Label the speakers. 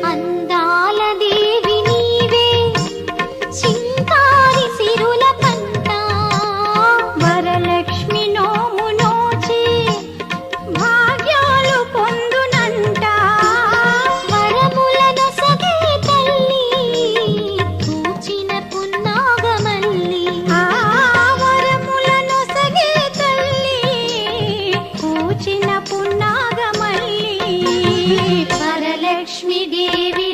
Speaker 1: అందాల దేవి నీవే చింకారి సిరుల పంట వరలక్ష్మి నోము నోచి భాగ్యాలు పొందునంట వరములను సగే తల్లి పూచిన పున్నాగమల్లి వరములను సగే తల్లి పూచిన పున్నాగమల్లి వరలక్ష్మి దేవి